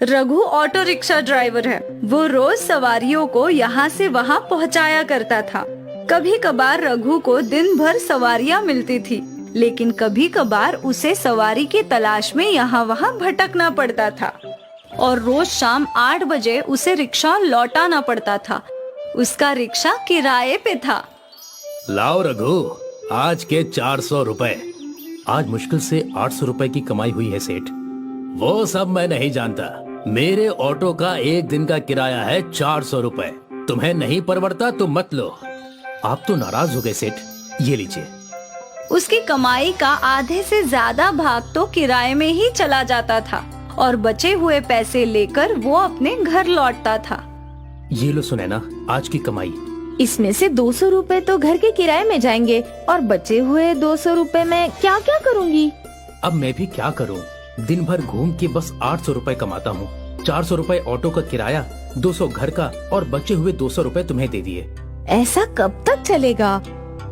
Raghu auto rickshaw driver है। वो रोज सवारियों को यहाँ से वहाँ पहुँचाया करता था। कभी कभार रघु को दिन भर सवारियाँ मिलती थी, लेकिन कभी कभार उसे सवारी की तलाश में यहाँ वहाँ भटकना पड़ता था और रोज शाम 8 बजे उसे रिक्शा लौटाना पड़ता था। उसका रिक्शा किराए पे था। लाओ रघु, आज के 400 रुपए। आज मुश्किल से 800 रुपए की कमाई हुई है सेठ। वो सब मैं नहीं जानता। मेरे ऑटो का एक दिन का किराया है 400 रुपए। तुम्हें नहीं परवड़ता तो मत लो। आप तो नाराज हो गए सेठ, ये लीजिए। उसकी कमाई का आधे से ज्यादा भाग तो किराए में ही चला जाता था और बचे हुए पैसे लेकर वो अपने घर लौटता था। ये लो सुनैना, आज की कमाई। इसमें से 200 रुपए तो घर के किराए में जाएंगे और बचे हुए 200 रुपए में क्या क्या करूँगी? अब मैं भी क्या करूँ? दिन भर घूम के बस 800 रुपए कमाता हूँ। 400 रुपए ऑटो का किराया, 200 घर का और बचे हुए 200 रुपए तुम्हें दे दिए। ऐसा कब तक चलेगा?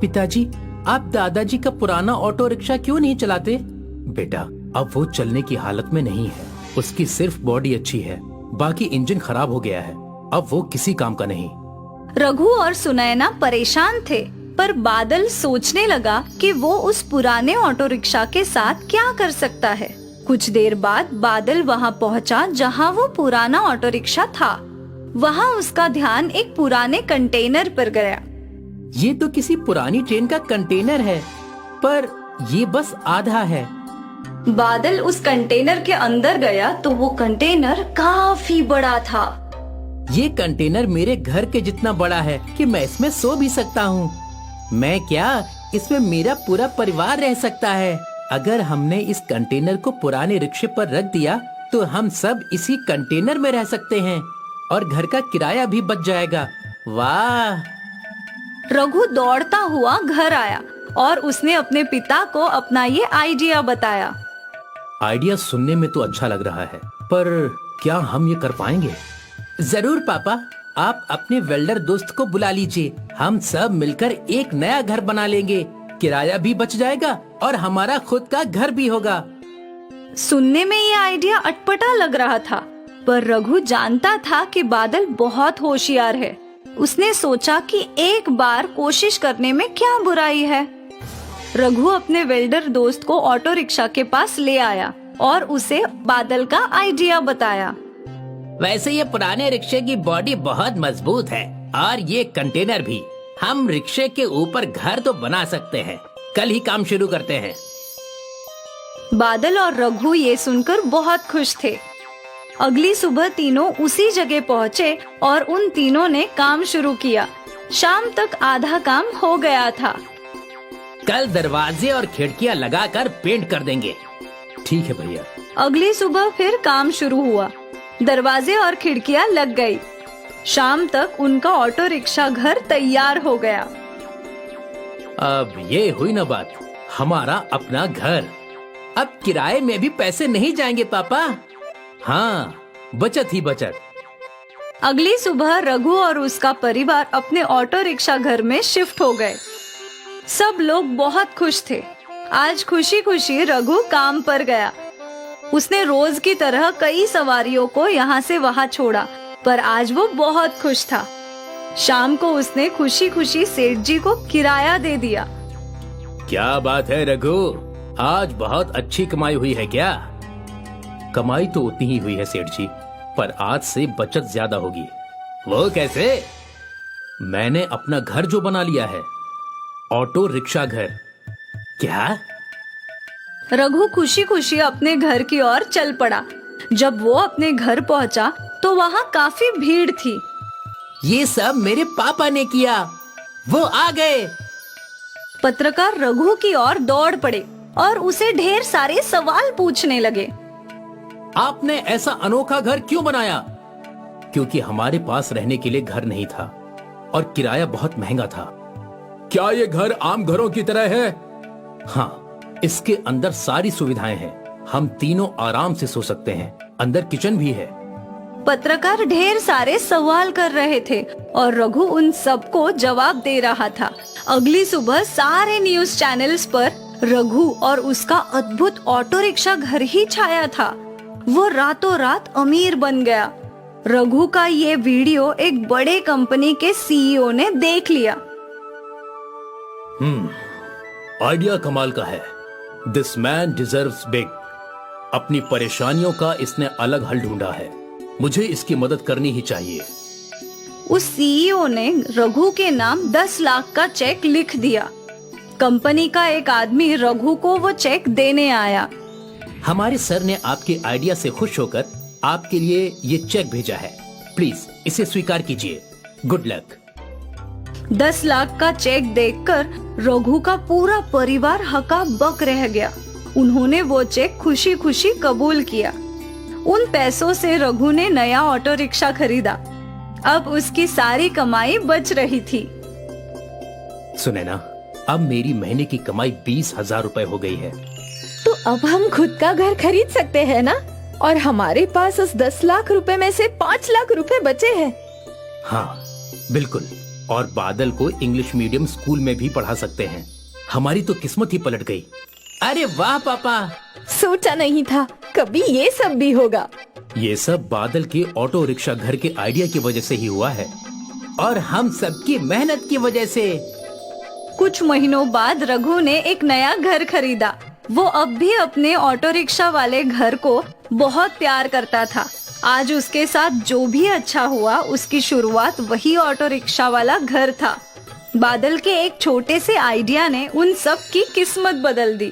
पिताजी, आप दादाजी का पुराना ऑटो रिक्शा क्यों नहीं चलाते? बेटा, अब वो चलने की हालत में नहीं है। उसकी सिर्फ बॉडी अच्छी है, बाकी इंजन खराब हो गया है। अब वो किसी काम का नहीं। रघु और सुनैना परेशान थे, पर बादल सोचने लगा कि वो उस पुराने ऑटो रिक्शा के साथ क्या कर सकता है। कुछ देर बाद बादल वहाँ पहुँचा जहाँ वो पुराना ऑटो रिक्शा था। वहाँ उसका ध्यान एक पुराने कंटेनर पर गया। ये तो किसी पुरानी ट्रेन का कंटेनर है, पर ये बस आधा है। बादल उस कंटेनर के अंदर गया तो वो कंटेनर काफी बड़ा था। ये कंटेनर मेरे घर के जितना बड़ा है कि मैं इसमें सो भी सकता हूँ। मैं क्या, इसमें मेरा पूरा परिवार रह सकता है। अगर हमने इस कंटेनर को पुराने रिक्शे पर रख दिया तो हम सब इसी कंटेनर में रह सकते हैं और घर का किराया भी बच जाएगा। वाह! रघु दौड़ता हुआ घर आया और उसने अपने पिता को अपना ये आइडिया बताया। आइडिया सुनने में तो अच्छा लग रहा है, पर क्या हम ये कर पाएंगे? जरूर पापा, आप अपने वेल्डर दोस्त को बुला लीजिए। हम सब मिलकर एक नया घर बना लेंगे। किराया भी बच जाएगा और हमारा खुद का घर भी होगा। सुनने में ये आइडिया अटपटा लग रहा था, पर रघु जानता था कि बादल बहुत होशियार है। उसने सोचा कि एक बार कोशिश करने में क्या बुराई है। रघु अपने वेल्डर दोस्त को ऑटो रिक्शा के पास ले आया और उसे बादल का आइडिया बताया। वैसे ये पुराने रिक्शे की बॉडी बहुत मजबूत है और ये कंटेनर भी। हम रिक्शे के ऊपर घर तो बना सकते हैं। कल ही काम शुरू करते हैं। बादल और रघु ये सुनकर बहुत खुश थे। अगली सुबह तीनों उसी जगह पहुँचे और उन तीनों ने काम शुरू किया। शाम तक आधा काम हो गया था। कल दरवाजे और खिड़कियां लगाकर पेंट कर देंगे। ठीक है भैया। अगली सुबह फिर काम शुरू हुआ। दरवाजे और खिड़कियां लग गई। शाम तक उनका ऑटो रिक्शा घर तैयार हो गया। अब ये हुई ना बात, हमारा अपना घर। अब किराए में भी पैसे नहीं जाएंगे पापा। हाँ, बचत ही बचत। अगली सुबह रघु और उसका परिवार अपने ऑटो रिक्शा घर में शिफ्ट हो गए। सब लोग बहुत खुश थे। आज खुशी खुशी रघु काम पर गया। उसने रोज की तरह कई सवारियों को यहाँ से वहाँ छोड़ा, पर आज वो बहुत खुश था। शाम को उसने खुशी खुशी सेठ जी को किराया दे दिया। क्या बात है रघु, आज बहुत अच्छी कमाई हुई है क्या? कमाई तो उतनी ही हुई है सेठ जी, पर आज से बचत ज्यादा होगी। वो कैसे? मैंने अपना घर जो बना लिया है, ऑटो रिक्शा घर। क्या? रघु खुशी खुशी अपने घर की ओर चल पड़ा। जब वो अपने घर पहुंचा तो वहाँ काफी भीड़ थी। ये सब मेरे पापा ने किया, वो आ गए। पत्रकार रघु की ओर दौड़ पड़े और उसे ढेर सारे सवाल पूछने लगे। आपने ऐसा अनोखा घर क्यों बनाया? क्योंकि हमारे पास रहने के लिए घर नहीं था और किराया बहुत महंगा था। क्या ये घर आम घरों की तरह है? हाँ, इसके अंदर सारी सुविधाएं हैं। हम तीनों आराम से सो सकते हैं। अंदर किचन भी है। पत्रकार ढेर सारे सवाल कर रहे थे और रघु उन सबको जवाब दे रहा था। अगली सुबह सारे न्यूज चैनल्स पर रघु और उसका अद्भुत ऑटो रिक्शा घर ही छाया था। वो रातों रात अमीर बन गया। रघु का ये वीडियो एक बड़े कंपनी के सीईओ ने देख लिया। आइडिया कमाल का है। This man deserves big. अपनी परेशानियों का इसने अलग हल ढूंढा है। मुझे इसकी मदद करनी ही चाहिए। उस सीईओ ने रघु के नाम 10 लाख का चेक लिख दिया। कंपनी का एक आदमी रघु को वो चेक देने आया। हमारे सर ने आपके आइडिया से खुश होकर आपके लिए ये चेक भेजा है। प्लीज इसे स्वीकार कीजिए। Good luck. 10 लाख का चेक देखकर रघु का पूरा परिवार हका बक रह गया। उन्होंने वो चेक खुशी खुशी कबूल किया। उन पैसों से रघु ने नया ऑटो रिक्शा खरीदा। अब उसकी सारी कमाई बच रही थी। सुने ना, अब मेरी महीने की कमाई 20,000 रुपए हो गई है। तो अब हम खुद का घर खरीद सकते हैं ना? और हमारे पास उस 10 लाख रुपए में से 5 लाख रुपए बचे हैं। हाँ बिल्कुल। और बादल को इंग्लिश मीडियम स्कूल में भी पढ़ा सकते हैं। हमारी तो किस्मत ही पलट गई। अरे वाह पापा, सोचा नहीं था कभी ये सब भी होगा। ये सब बादल के ऑटो रिक्शा घर के आइडिया की वजह से ही हुआ है और हम सबकी मेहनत की वजह से। कुछ महीनों बाद रघु ने एक नया घर खरीदा। वो अब भी अपने ऑटो रिक्शा वाले घर को बहुत प्यार करता था। आज उसके साथ जो भी अच्छा हुआ, उसकी शुरुआत वही ऑटो रिक्शा वाला घर था। बादल के एक छोटे से आइडिया ने उन सब की किस्मत बदल दी।